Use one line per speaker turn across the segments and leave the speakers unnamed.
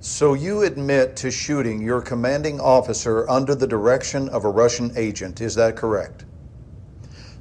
So you admit to shooting your commanding officer under the direction of a Russian agent, is that correct?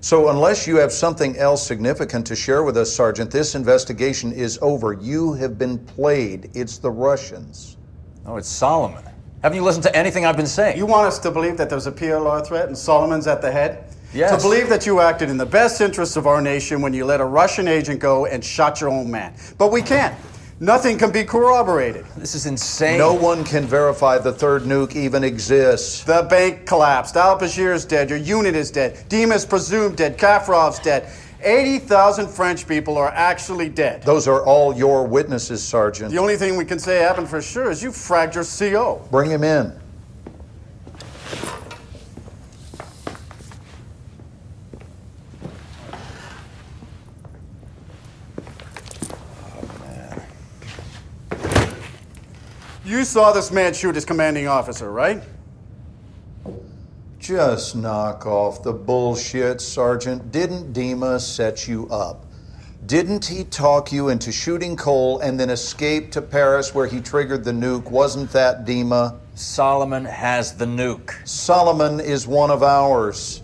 So unless you have something else significant to share with us, Sergeant, this investigation is over. You have been played. It's the Russians.
Oh, it's Solomon. Haven't you listened to anything I've been saying?
You want us to believe that there's a PLR threat and Solomon's at the head?
Yes.
To believe that you acted in the best interests of our nation when you let a Russian agent go and shot your own man. But we can't. Nothing can be corroborated.
This is insane.
No one can verify the third nuke even exists.
The bank collapsed. Al-Bashir's dead. Your unit is dead. Dima's presumed dead. Kaffarov's dead. 80,000 French people are actually dead.
Those are all your witnesses, Sergeant.
The only thing we can say happened for sure is you fragged your CO.
Bring him in.
You saw this man shoot his commanding officer, right?
Just knock off the bullshit, Sergeant. Didn't Dima set you up? Didn't he talk you into shooting Cole and then escape to Paris where he triggered the nuke? Wasn't that Dima?
Solomon has the nuke.
Solomon is one of ours.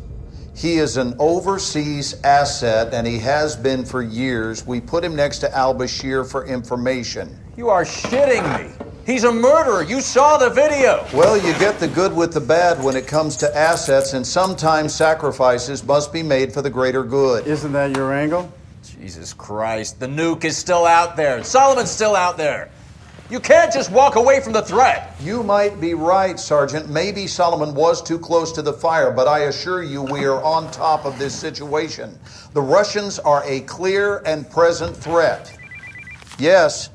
He is an overseas asset, and he has been for years. We put him next to al-Bashir for information.
You are shitting me. He's a murderer. You saw the video.
Well, you get the good with the bad when it comes to assets, and sometimes sacrifices must be made for the greater good.
Isn't that your angle?
Jesus Christ. The nuke is still out there. Solomon's still out there. You can't just walk away from the threat.
You might be right, Sergeant. Maybe Solomon was too close to the fire, but I assure you we are on top of this situation. The Russians are a clear and present threat. Yes.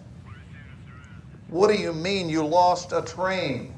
What do you mean you lost a train?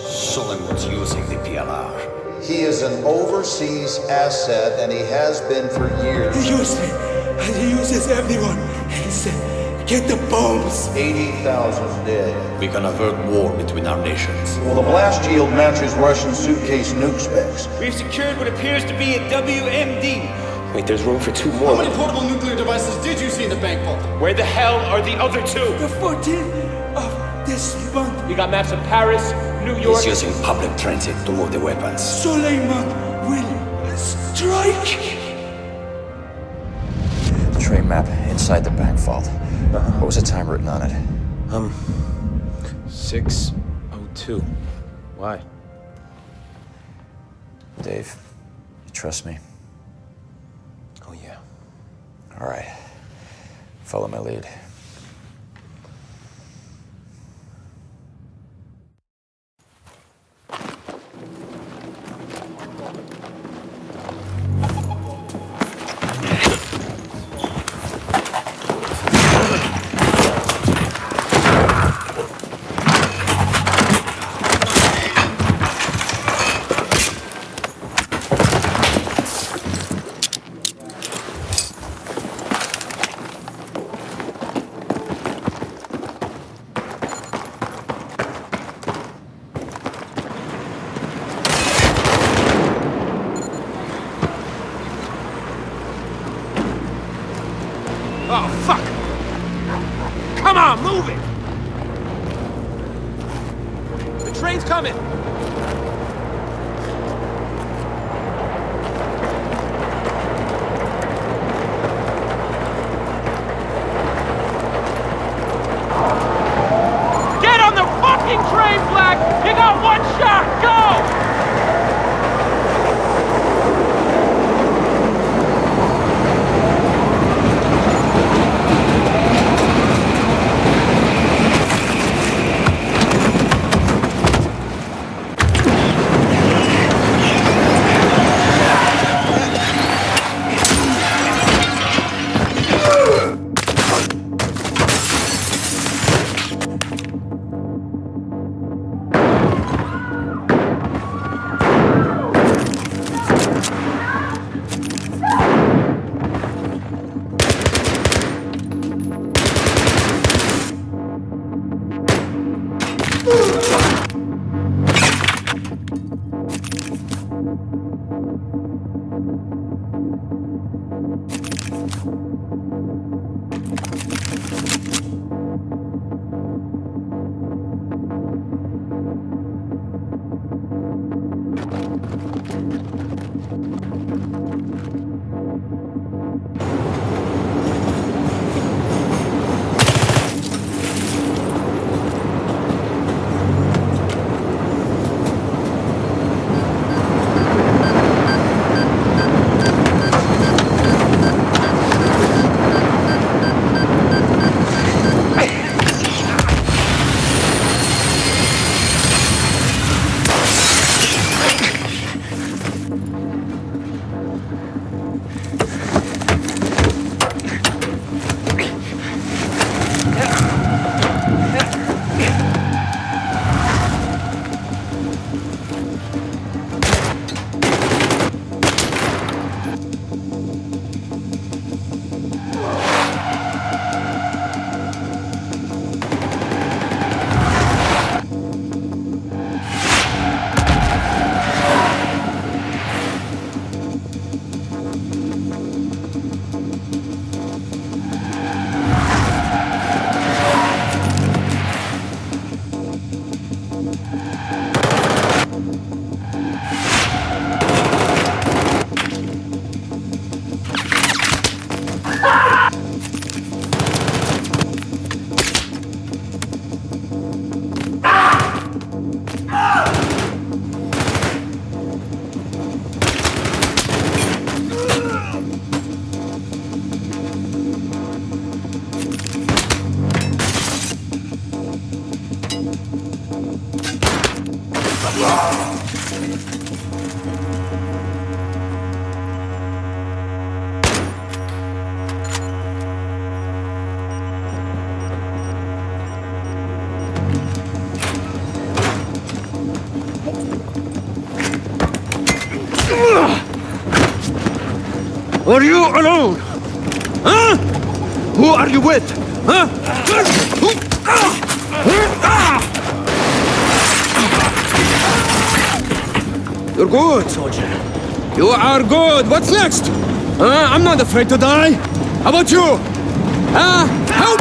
Solomon was using the PLR.
He is an overseas asset, and he has been for years.
He used me, and he uses everyone. He said, get the bombs.
80,000 dead.
We can avert war between our nations.
Well, the blast yield matches Russian suitcase nuke specs.
We've secured what appears to be a WMD.
Wait, there's room for two more.
How many portable nuclear devices did you see in the bank vault?
Where the hell are the other two?
The 14th of this month.
You got maps of Paris, New York.
He's using public transit to move the weapons.
Suleiman will strike.
The train map inside the bank vault. What was the time written on it?
6:02. Why?
Dave, you trust me?
Oh, yeah.
All right. Follow my lead.
Are you alone? Huh? Who are you with? Huh? You're good, soldier. You are good. What's next? I'm not afraid to die. How about you? Help!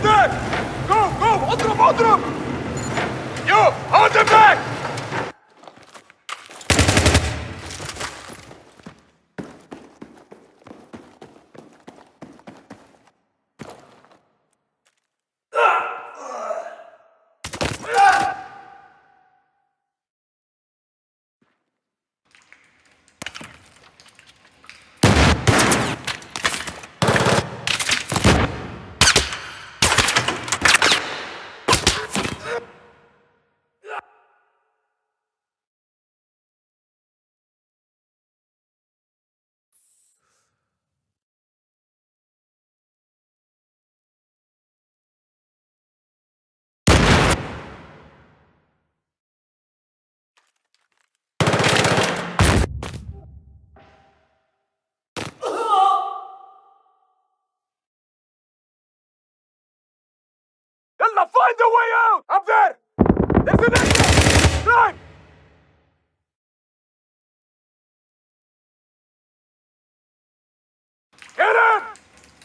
Back! Go! اضرب! اضرب! You! Hold him back! Yalla, find a way out! Up there! There's an exit! Drive! Get him!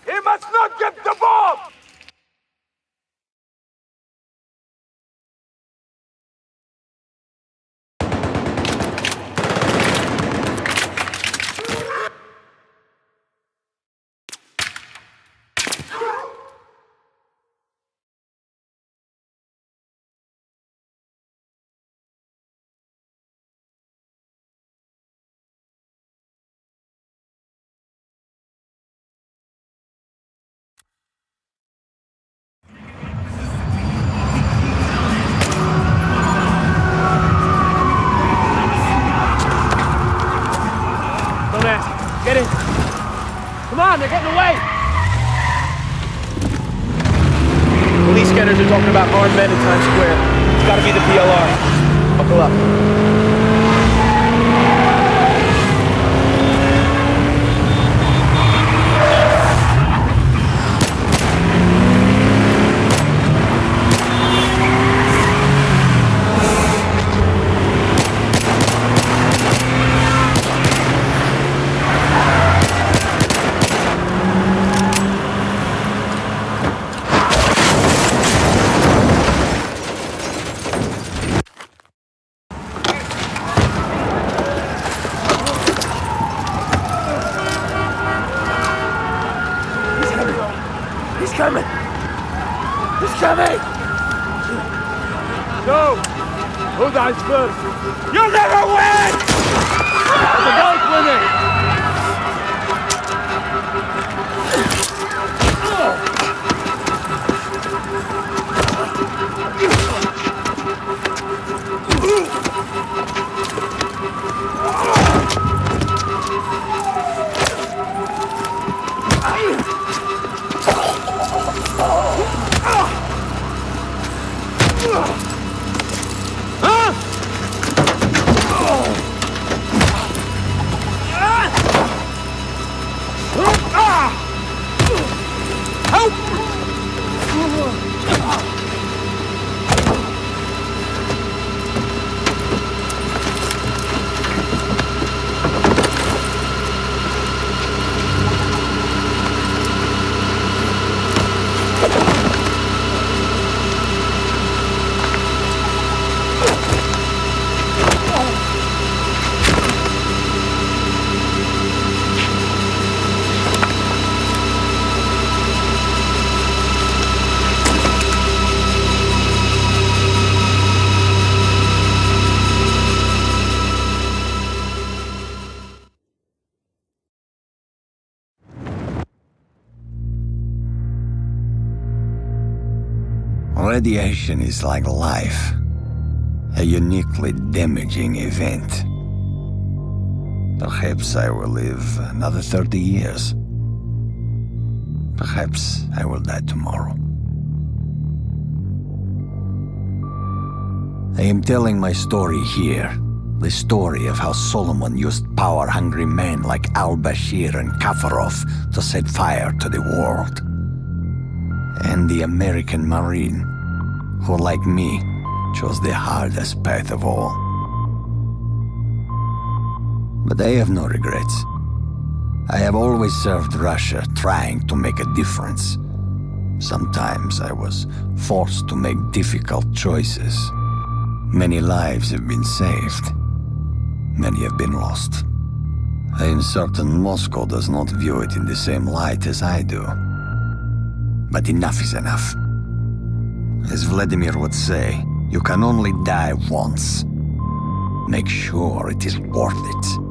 He must not get the bomb! Get in! Come on, they're getting away! Police scanners are talking about armed men in Times Square. It's gotta be the PLR. Buckle up.
coming! He's coming! No! Who dies first? You'll never win! The guy's winning!
Radiation is like life, a uniquely damaging event. Perhaps I will live another 30 years. Perhaps I will die tomorrow. I am telling my story here, the story of how Solomon used power-hungry men like al-Bashir and Kaffarov to set fire to the world. And the American Marine, who, like me, chose the hardest path of all. But I have no regrets. I have always served Russia, trying to make a difference. Sometimes I was forced to make difficult choices. Many lives have been saved. Many have been lost. I am certain Moscow does not view it in the same light as I do. But enough is enough. As Vladimir would say, you can only die once. Make sure it is worth it.